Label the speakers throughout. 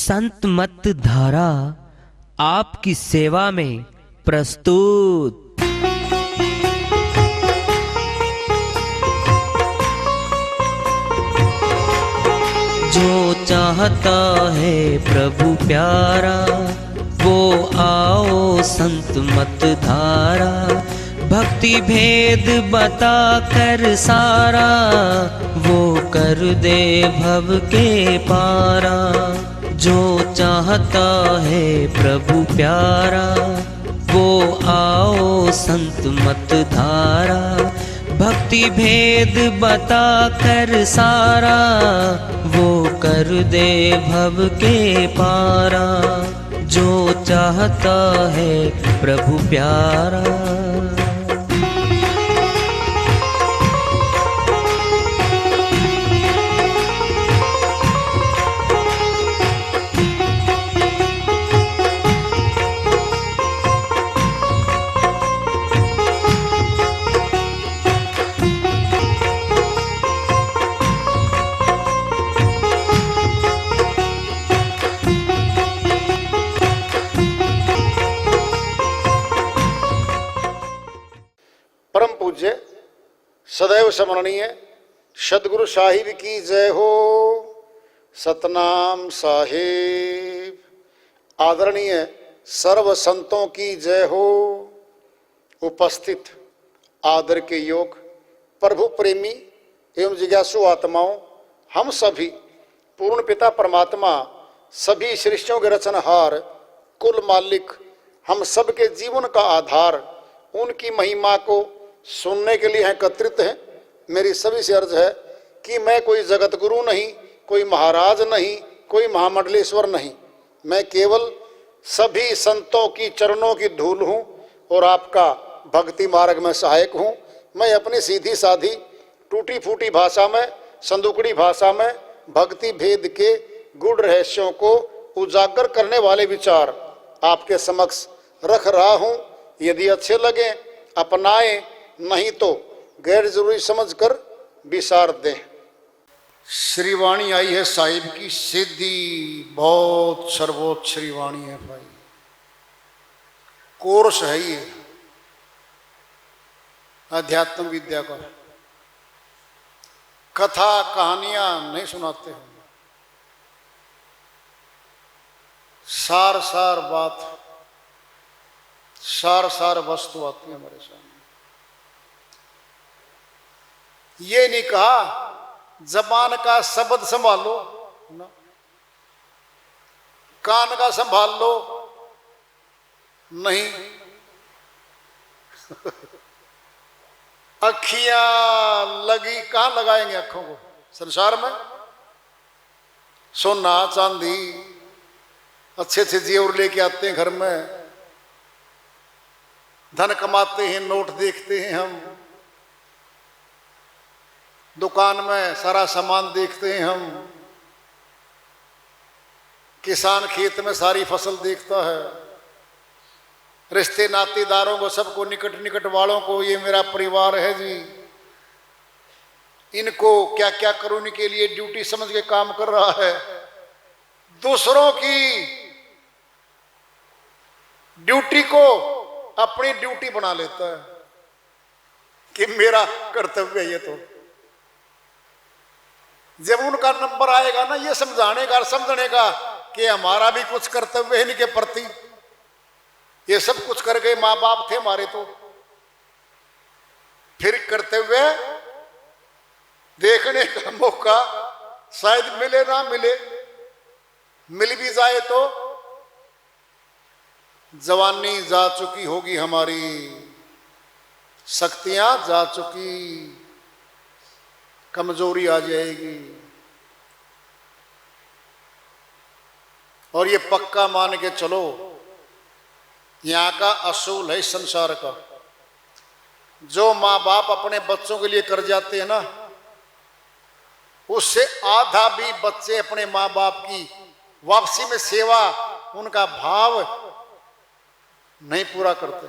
Speaker 1: संत मत धारा आपकी सेवा में प्रस्तुत। जो चाहता है प्रभु प्यारा वो आओ संत मत धारा। भक्ति भेद बता कर सारा वो कर दे भव के पारा। जो चाहता है प्रभु प्यारा वो आओ संत मत धारा। भक्ति भेद बता कर सारा वो कर दे भव के पारा। जो चाहता है प्रभु प्यारा।
Speaker 2: परम पूज्य सदैव स्मरणीय सदगुरु साहिब की जय हो। सतनाम साहिब। आदरणीय सर्व संतों की जय हो। उपस्थित आदर के योग प्रभु प्रेमी एवं जिज्ञासु आत्माओं, हम सभी पूर्ण पिता परमात्मा सभी सृष्टियों के रचनहार कुल मालिक हम सबके जीवन का आधार उनकी महिमा को सुनने के लिए एकत्रित हैं। मेरी सभी से अर्ज है कि मैं कोई जगत गुरु नहीं, कोई महाराज नहीं, कोई महामंडलेश्वर नहीं। मैं केवल सभी संतों की चरणों की धूल हूँ और आपका भक्ति मार्ग में सहायक हूँ। मैं अपनी सीधी साधी टूटी फूटी भाषा में, संदुकड़ी भाषा में भक्ति भेद के गूढ़ रहस्यों को उजागर करने वाले विचार आपके समक्ष रख रहा हूँ। यदि अच्छे लगे अपनाएं, नहीं तो गैर जरूरी समझकर विसार दें। श्रीवाणी आई है साहिब की सीधी, बहुत सर्वोच्च श्रीवाणी है भाई। कोर्स है ये अध्यात्म विद्या का। कथा कहानियां नहीं सुनाते हम, सार सार बात, सार सार वस्तु आती है हमारे सामने। ये नहीं कहा जबान का शब्द संभालो ना, कान का संभाल लो नहीं, अखियां लगी कहां लगाएंगे आंखों को संसार में। सोना चांदी अच्छे अच्छे जेवर लेके आते हैं घर में, धन कमाते हैं, नोट देखते हैं हम, दुकान में सारा सामान देखते हैं हम, किसान खेत में सारी फसल देखता है, रिश्ते नातेदारों को सबको निकट निकट वालों को ये मेरा परिवार है जी, इनको क्या क्या करूँ के लिए ड्यूटी समझ के काम कर रहा है। दूसरों की ड्यूटी को अपनी ड्यूटी बना लेता है कि मेरा कर्तव्य है ये। तो जब उनका नंबर आएगा ना ये समझाने का, समझने का कि हमारा भी कुछ कर्तव्य है इनके प्रति, ये सब कुछ कर गए माँ बाप थे हमारे, तो फिर कर्तव्य देखने का मौका शायद मिले ना मिले, मिल भी जाए तो जवानी जा चुकी होगी हमारी, शक्तियां जा चुकी, कमजोरी आ जाएगी। और ये पक्का मान के चलो, यहां का असूल है संसार का, जो माँ बाप अपने बच्चों के लिए कर जाते हैं ना, उससे आधा भी बच्चे अपने माँ बाप की वापसी में सेवा, उनका भाव नहीं पूरा करते।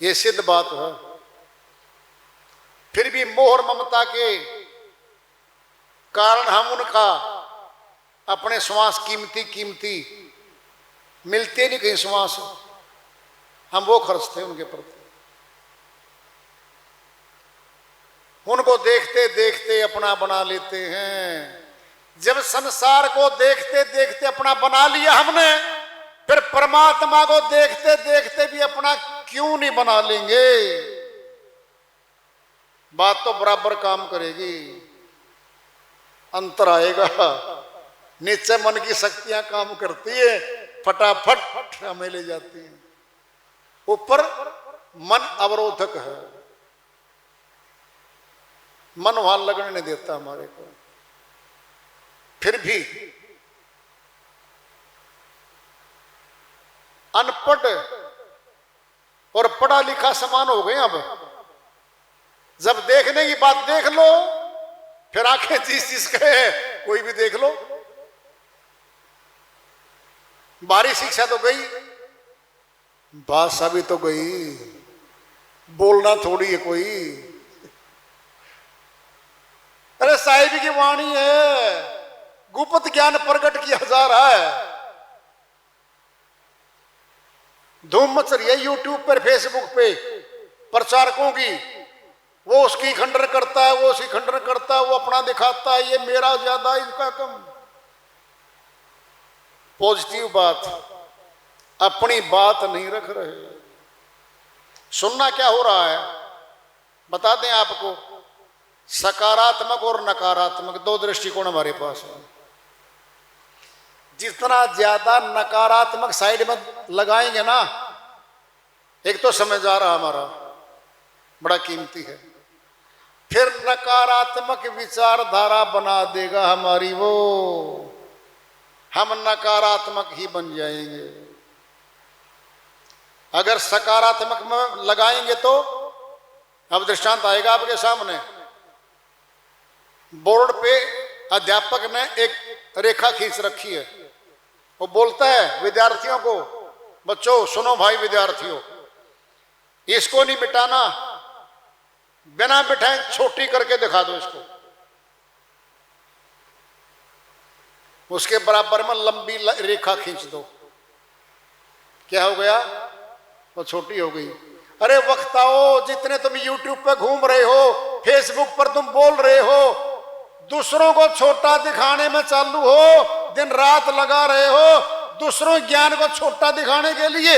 Speaker 2: ये सिद्ध बात है। फिर भी मोह और ममता के कारण हम उनका अपने श्वास कीमती कीमती मिलते नहीं कहीं श्वास, हम वो खर्चते हैं उनके प्रति। उनको देखते देखते अपना बना लेते हैं। जब संसार को देखते देखते अपना बना लिया हमने, फिर परमात्मा को देखते देखते भी अपना क्यों नहीं बना लेंगे? बात तो बराबर काम करेगी, अंतर आएगा। नीचे मन की शक्तियां काम करती है, फटाफट हमें ले जाती हैं। ऊपर मन अवरोधक है, मन वहां लगने नहीं देता हमारे को। फिर भी अनपढ़ और पढ़ा लिखा समान हो गए। अब जब देखने की बात देख लो, फिर आंखें जिस चीज कहे कोई भी देख लो। बाहरी शिक्षा तो गई, भाषा भी तो गई, बोलना थोड़ी है कोई। अरे साहिब की वाणी है, गुप्त ज्ञान प्रकट किया जा रहा है। धूम मच रही है यूट्यूब पर, फेसबुक पे प्रचारकों की। वो उसकी खंडन करता है, वो उसकी खंडन करता है, वो अपना दिखाता है, ये मेरा ज्यादा इनका कम। पॉजिटिव बात, अपनी बात नहीं रख रहे। सुनना क्या हो रहा है बता दें आपको। सकारात्मक और नकारात्मक दो दृष्टिकोण हमारे पास है। जितना ज्यादा नकारात्मक साइड में लगाएंगे ना, एक तो समय जा रहा हमारा बड़ा कीमती है, फिर नकारात्मक विचारधारा बना देगा हमारी वो, हम नकारात्मक ही बन जाएंगे। अगर सकारात्मक में लगाएंगे तो, अब दृष्टांत आएगा आपके सामने। बोर्ड पे अध्यापक ने एक रेखा खींच रखी है, वो बोलता है विद्यार्थियों को, बच्चों सुनो भाई विद्यार्थियों, इसको नहीं मिटाना, बिना मिटाए छोटी करके दिखा दो इसको। उसके बराबर में लंबी रेखा खींच दो, क्या हो गया? वो छोटी हो गई। अरे वक्ताओं, जितने तुम यूट्यूब पे घूम रहे हो, फेसबुक पर तुम बोल रहे हो, दूसरों को छोटा दिखाने में चालू हो, दिन रात लगा रहे हो दूसरों ज्ञान को छोटा दिखाने के लिए,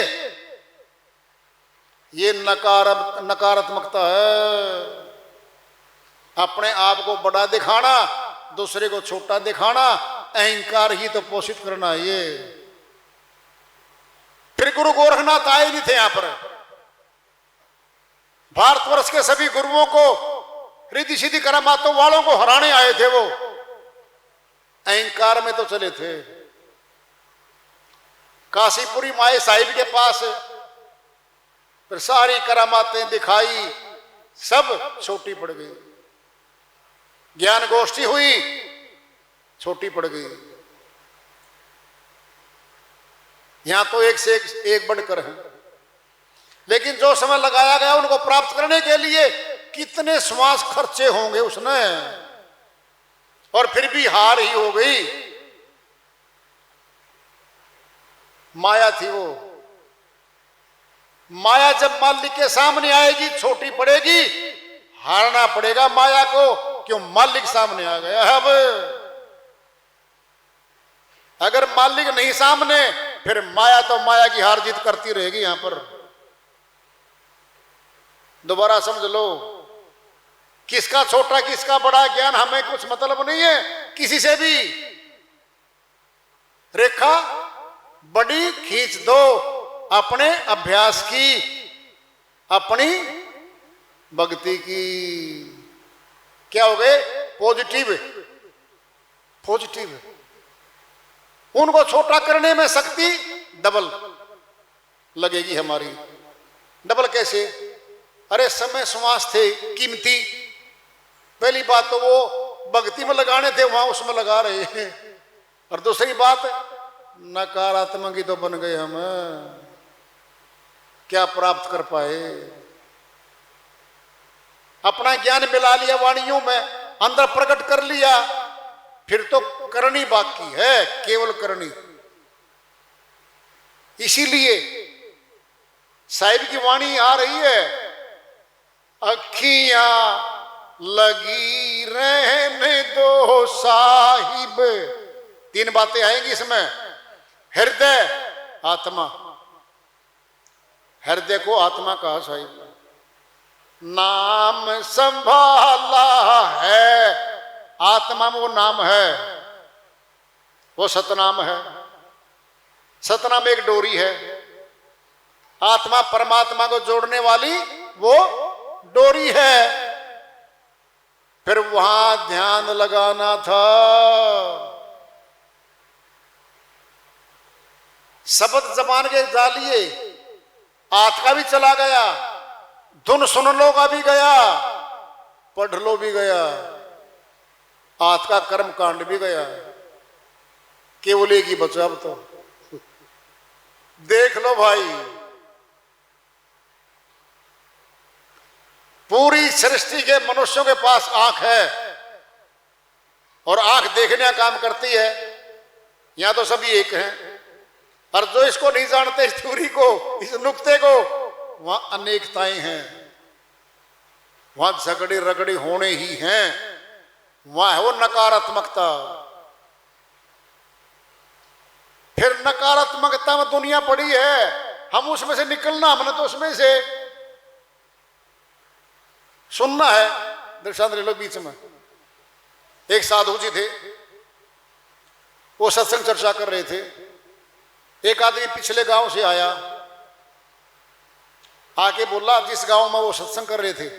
Speaker 2: ये नकारात्मकता है। अपने आप को बड़ा दिखाना, दूसरे को छोटा दिखाना, अहंकार ही तो पोषित करना है ये। फिर गुरु गोरखनाथ आए नहीं थे यहां पर, भारतवर्ष के सभी गुरुओं को, रिद्धि सिद्धि करामातों वालों को हराने आए थे। वो अहंकार में तो चले थे। काशीपुरी माए साहिब के पास फिर सारी करामातें दिखाई, सब छोटी पड़ गई। ज्ञान गोष्ठी हुई, छोटी पड़ गई। यहां तो एक से एक बढ़कर है। लेकिन जो समय लगाया गया उनको प्राप्त करने के लिए कितने श्वास खर्चे होंगे उसने, और फिर भी हार ही हो गई। माया थी वो। माया जब मालिक के सामने आएगी छोटी पड़ेगी, हारना पड़ेगा माया को, क्यों? मालिक सामने आ गया है। अब अगर मालिक नहीं सामने, फिर माया तो माया की हार जीत करती रहेगी। यहां पर दोबारा समझ लो, किसका छोटा किसका बड़ा ज्ञान हमें कुछ मतलब नहीं है किसी से भी। रेखा बड़ी खींच दो अपने अभ्यास की, अपनी भक्ति की। क्या हो गए? पॉजिटिव। पॉजिटिव उनको छोटा करने में शक्ति डबल लगेगी हमारी। डबल कैसे? अरे समय श्वास थे कीमती, पहली बात तो वो भक्ति में लगाने थे, वहां उसमें लगा रहे हैं। और दूसरी बात नकारात्मक ही तो बन गए हम, क्या प्राप्त कर पाए? अपना ज्ञान मिला लिया, वाणियों में अंदर प्रकट कर लिया, फिर तो करनी बाकी है, केवल करनी। इसीलिए साहिब की वाणी आ रही है, अखियां लगी रहने दो साहिब। तीन बातें आएंगी इसमें, हृदय, आत्मा। हृदय को आत्मा कहा साहिब। नाम संभाला है, आत्मा में वो नाम है, वो सतनाम है। सतनाम एक डोरी है, आत्मा परमात्मा को जोड़ने वाली वो डोरी है। फिर वहां ध्यान लगाना था। शब्द जबान के जालिए, आत का भी चला गया, धुन सुन लो का भी गया, पढ़ लो भी गया, आत का कर्म कांड भी गया, केवल एक ही बचा। अब तो देख लो भाई, पूरी सृष्टि के मनुष्यों के पास आंख है और आंख देखने का काम करती है। यहां तो सभी एक हैं, और जो इसको नहीं जानते, इस थ्योरी को, इस नुक्ते को, वहां अनेकताएं हैं, वहां झगड़े रगड़े होने ही हैं, वहां है वो नकारात्मकता। फिर नकारात्मकता में दुनिया पड़ी है, हम उसमें से निकलना, हमने तो उसमें से सुनना है। दृष्टांत ले लो, बीच में एक साधु जी थे, वो सत्संग चर्चा कर रहे थे। एक आदमी पिछले गांव से आया, आके बोला, जिस गांव में वो सत्संग कर रहे थे,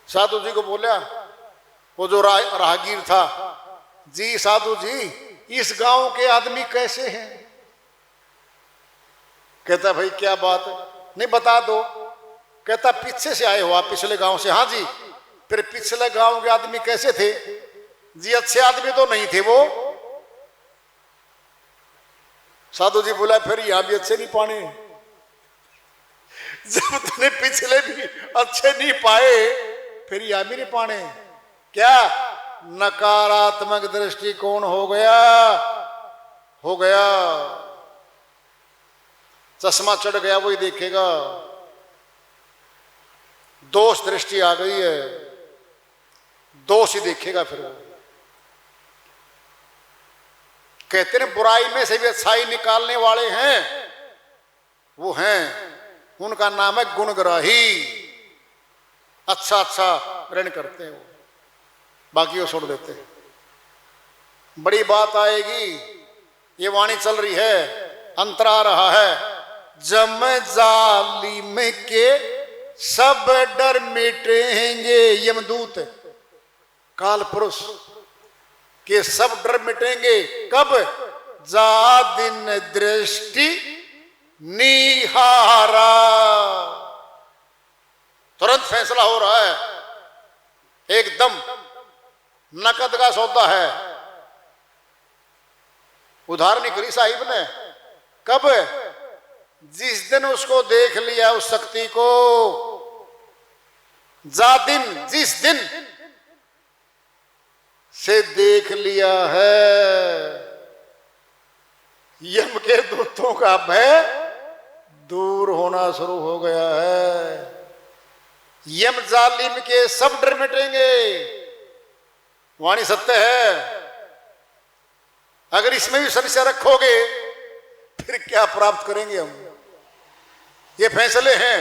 Speaker 2: साधु जी को बोला, वो जो राहगीर था, जी साधु जी, इस गांव के आदमी कैसे हैं? कहता भाई क्या बात है, नहीं बता दो। कहता पीछे से आए हो आप, पिछले गांव से? हाँ जी। फिर पिछले गांव के आदमी कैसे थे? जी अच्छे आदमी तो नहीं थे वो। साधु जी बोला फिर यहां भी अच्छे नहीं पाने, जब तुमने पिछले भी अच्छे नहीं पाए, फिर यहां भी नहीं पाने। क्या नकारात्मक दृष्टिकोण हो गया, हो गया। चश्मा चढ़ गया, वही देखेगा। दोष दृष्टि आ गई है, दोष ही देखेगा फिर वो। कहते हैं बुराई में से भी अच्छाई निकालने वाले हैं, वो हैं, उनका नाम है गुणग्राही। अच्छा अच्छा ग्रहण करते हैं वो, बाकी वो छोड़ देते हैं। बड़ी बात आएगी, ये वाणी चल रही है, अंतर आ रहा है। जम जालिम के सब डर मिटेंगे, यमदूत काल पुरुष के सब डर मिटेंगे। कब? जा दिन दृष्टि निहारा। तुरंत फैसला हो रहा है, एकदम नकद का सौदा है। उधार नहीं करी साहिब ने। कब? जिस दिन उसको देख लिया, उस शक्ति को। जा दिन, जिस दिन से देख लिया है, यम के दूतों का भय दूर होना शुरू हो गया है। यम जालिम के सब डर मिटेंगे। वाणी सत्य है। अगर इसमें भी संशय रखोगे, फिर क्या प्राप्त करेंगे हम? ये फैसले हैं,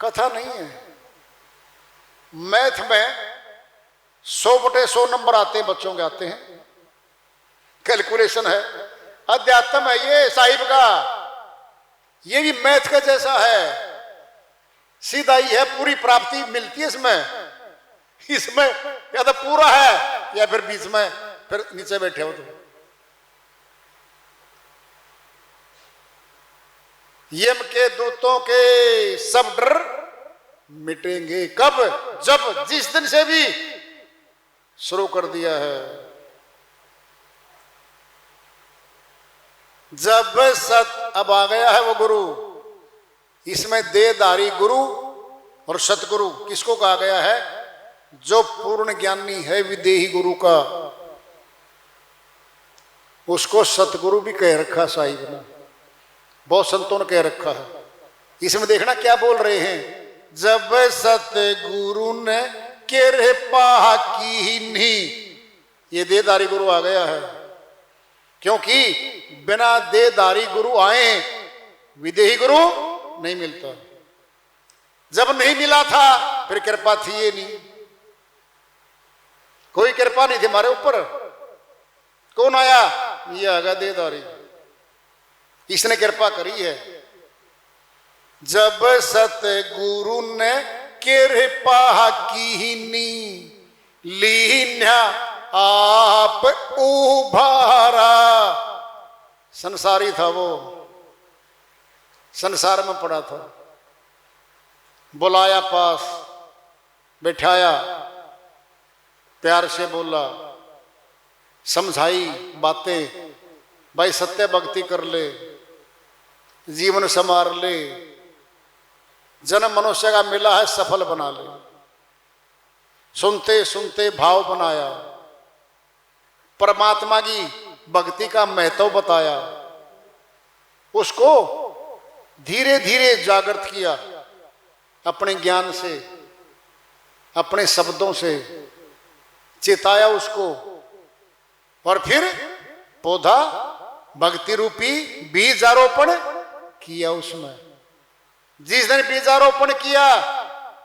Speaker 2: कथा नहीं है। मैथ में 100/100 नंबर आते हैं, बच्चों के आते हैं, कैलकुलेशन है। अध्यात्म है ये साहिब का, ये भी मैथ का जैसा है, सीधा ही है, पूरी प्राप्ति मिलती है इसमें। इसमें या तो पूरा है या फिर बीच में, फिर नीचे बैठे हो तुम। यम के दूतों के सब डर मिटेंगे। कब? जब, जिस दिन से भी शुरू कर दिया है। जब सत, अब आ गया है वो गुरु। इसमें देहधारी गुरु और सतगुरु किसको कहा गया है? जो पूर्ण ज्ञानी है विदेही गुरु का, उसको सतगुरु भी कह रखा साहिब ने, बहुत संतों ने कह रखा है। इसमें देखना क्या बोल रहे हैं, जब सतगुरु ने कृपा कीन्ही, ये देहधारी गुरु आ गया है। क्योंकि बिना देहधारी गुरु आए विदेही गुरु नहीं मिलता। जब नहीं मिला था फिर कृपा थी ये नहीं, कोई कृपा नहीं थी हमारे ऊपर। कौन आया? ये आ गया देहधारी, इसने कृपा करी है। जब सतगुरु ने कृपा कीनी, लीन्या आप उभारा। संसारी था वो, संसार में पड़ा था, बुलाया पास, बैठाया, प्यार से बोला, समझाई बातें, भाई सत्य भक्ति कर ले, जीवन संवार ले, जन्म मनुष्य का मिला है सफल बना ले। सुनते सुनते भाव बनाया, परमात्मा की भक्ति का महत्व बताया, उसको धीरे धीरे जागृत किया अपने ज्ञान से, अपने शब्दों से चेताया उसको, और फिर पौधा भक्ति रूपी बीजारोपण किया उसमें। जिस दिन बीजारोपण किया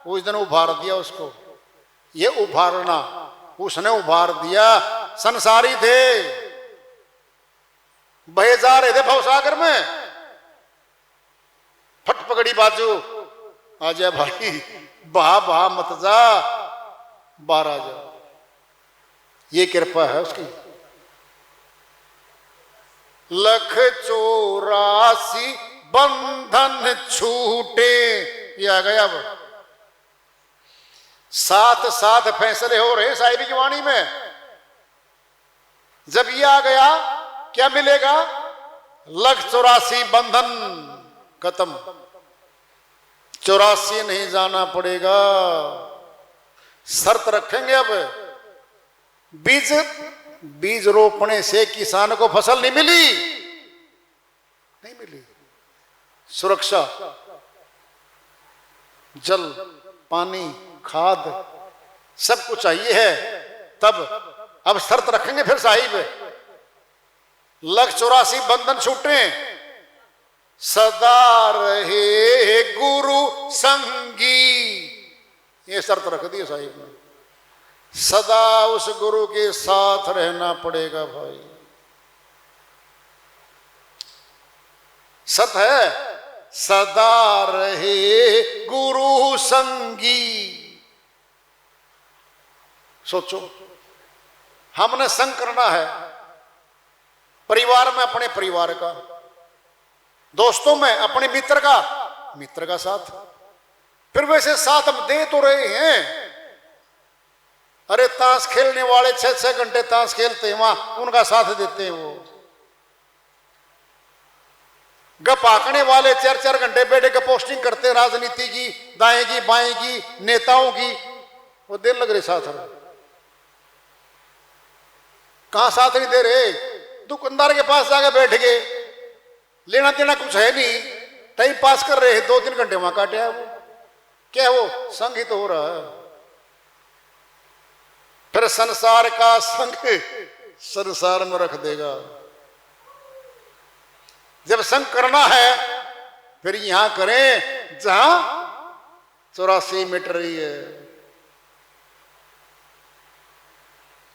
Speaker 2: उस दिन उभार दिया उसको। ये उभारना, उसने उभार दिया। संसारी थे, बहे जा रहे थे भवसागर में, फट पकड़ी बाजू, आ जा भाई, बहा बहा मत जा, बाहर आ जा। ये कृपा है उसकी। 184 बंधन छूटे, ये आ गया। अब 7 फैसले हो रहे हैं साहिबी की वाणी में। जब ये आ गया क्या मिलेगा? 184 बंधन खत्म, 84 नहीं जाना पड़ेगा। शर्त रखेंगे अब, बीज रोपने से किसान को फसल नहीं मिली, नहीं मिली। सुरक्षा, जल, पानी, खाद सब कुछ चाहिए है। तब अब शर्त रखेंगे फिर साहिब, 184 बंधन छूटे, सदा रहे गुरु संगी। ये शर्त रख दी साहिब ने, सदा उस गुरु के साथ रहना पड़ेगा भाई। सत है, सदा रहे गुरु संगी। सोचो, हमने संग करना है परिवार में, अपने परिवार का, दोस्तों में अपने मित्र का साथ। फिर वैसे साथ हम दे तो रहे हैं। अरे ताश खेलने वाले 6-6 घंटे ताश खेलते हैं, वहां उनका साथ देते हैं। वो गप आंकने वाले 4-4 घंटे बैठे के पोस्टिंग करते हैं, राजनीति की, दाएं की, बाएं की, नेताओं की, वो देर लग रहे साथ। कहां साथ नहीं दे रहे? दुकानदार के पास जाके बैठ गए, लेना देना कुछ है नहीं, टाइम पास कर रहे हैं, 2-3 घंटे वहां काटे है। वो क्या है? वो संग ही तो हो रहा है। फिर संसार का संग संसार में रख देगा। जब संग करना है फिर यहां करें जहां 84 मिट रही है।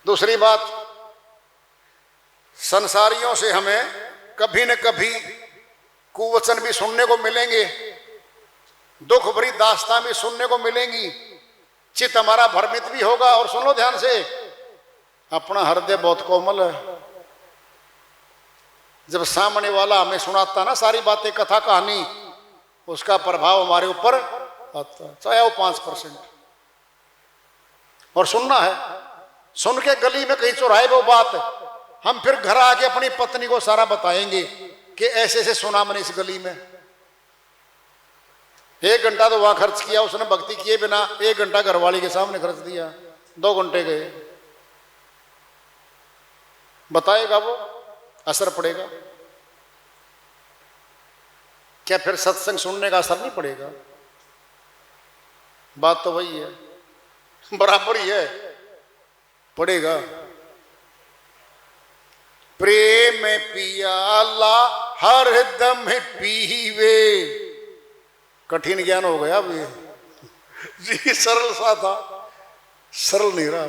Speaker 2: दूसरी बात, संसारियों से हमें कभी न कभी कुवचन भी सुनने को मिलेंगे, दुख भरी दास्तां भी सुनने को मिलेंगी, चित्त हमारा भ्रमित भी होगा। और सुन लो ध्यान से, अपना हृदय बहुत कोमल है। जब सामने वाला हमें सुनाता ना सारी बातें, कथा कहानी, उसका प्रभाव हमारे ऊपर आता है, चाहे वो 5%। और सुनना है, सुन के गली में कहीं चौराहे वो बात, हम फिर घर आके अपनी पत्नी को सारा बताएंगे कि ऐसे ऐसे सुना मैंने इस गली में। 1 घंटा तो वहां खर्च किया उसने भक्ति किए बिना, 1 घंटा घरवाली के सामने खर्च दिया। 2 घंटे गए, बताएगा वो, असर पड़ेगा क्या? फिर सत्संग सुनने का असर नहीं पड़ेगा? बात तो वही है, बराबर ही है, पड़ेगा। प्रेम पियाला हर दम पीवे, कठिन ज्ञान हो गया अब ये जी, सरल सा था, सरल नहीं रहा।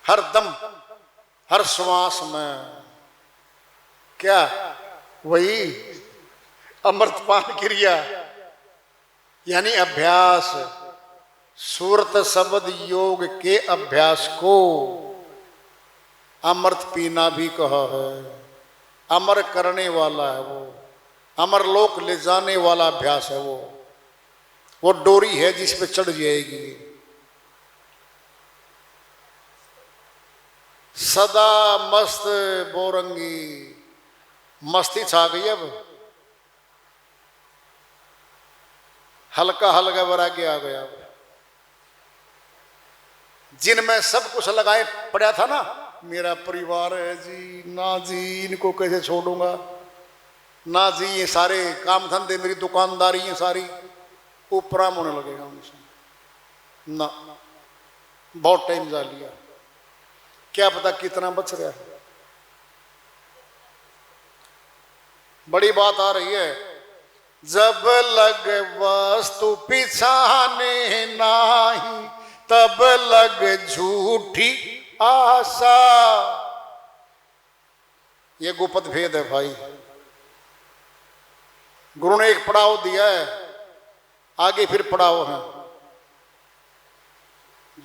Speaker 2: हर दम, हर श्वास में क्या? वही अमृतपान क्रिया यानी अभ्यास, सूरत शब्द योग के अभ्यास को अमृत पीना भी कहा है। अमर करने वाला है वो, अमर लोक ले जाने वाला अभ्यास है वो डोरी है जिस पे चढ़ जाएगी। सदा मस्त बोरंगी, मस्ती छा गई अब, हल्का हल्का वैराग्य आ गया। जिनमें सब कुछ लगाए पड़ा था ना, मेरा परिवार है जी, ना जी इनको कैसे छोड़ूंगा, ना जी ये सारे काम धंधे, मेरी दुकानदारी ये सारी, उपराम होने लगेगा उनसे ना। बहुत टाइम जा लिया, क्या पता कितना बच रहा है। बड़ी बात आ रही है, जब लग वस्तु पिछाने नाही, तब लग झूठी आशा। ये गुप्त भेद है भाई, गुरु ने एक पड़ाव दिया है, आगे फिर पड़ाव है।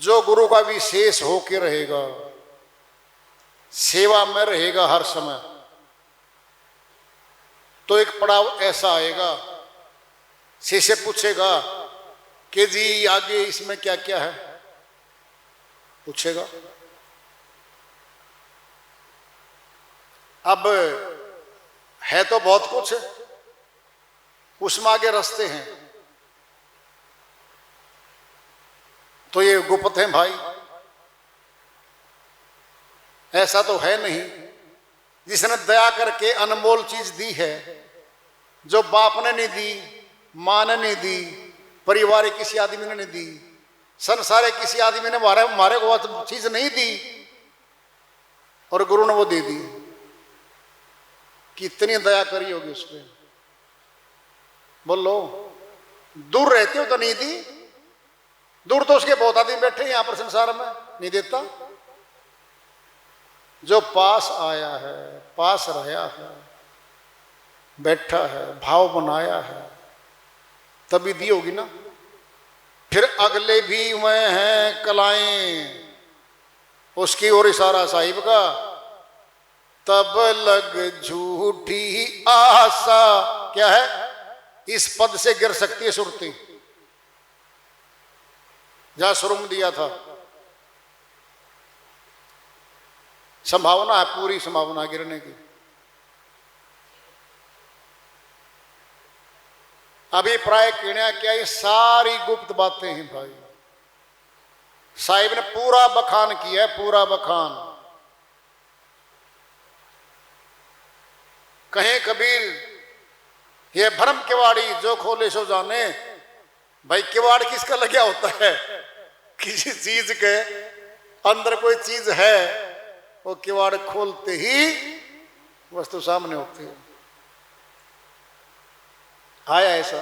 Speaker 2: जो गुरु का विशेष होके रहेगा, सेवा में रहेगा हर समय, तो एक पड़ाव ऐसा आएगा, शिष्य पूछेगा कि जी आगे इसमें क्या क्या है, पूछेगा। अब है तो बहुत कुछ, उसमें आगे रास्ते हैं, तो ये गुप्त है भाई। ऐसा तो है नहीं जिसने दया करके अनमोल चीज दी है, जो बाप ने नहीं दी, मां ने नहीं दी, परिवार किसी आदमी ने नहीं दी, संसार किसी आदमी ने मारे को वो चीज नहीं दी, और गुरु ने वो दे दी। कितनी दया करी होगी उस पर, बोलो। दूर रहते हो तो नहीं दी, दूर तो उसके बहुत आदमी बैठे यहां पर संसार में, नहीं देता। जो पास आया है, पास रहा है, बैठा है, भाव बनाया है, तभी दी होगी ना। फिर अगले भी वह हैं कलाएं, उसकी ओर इशारा साहिब का, तब लग झूठी आशा। क्या है? इस पद से गिर सकती है सुरती, जहां सुरुंग दिया था। संभावना है, पूरी संभावना गिरने की। अभिप्राय कहना क्या, ये सारी गुप्त बातें हैं भाई। साहिब ने पूरा बखान किया है, पूरा बखान। कहें कबीर, ये भ्रम किवाड़ी जो खोले सो जाने। भाई किवाड़ किसका लगा होता है? किसी चीज के अंदर कोई चीज है, वो किवाड़ खोलते ही वस्तु सामने होती है। आया ऐसा।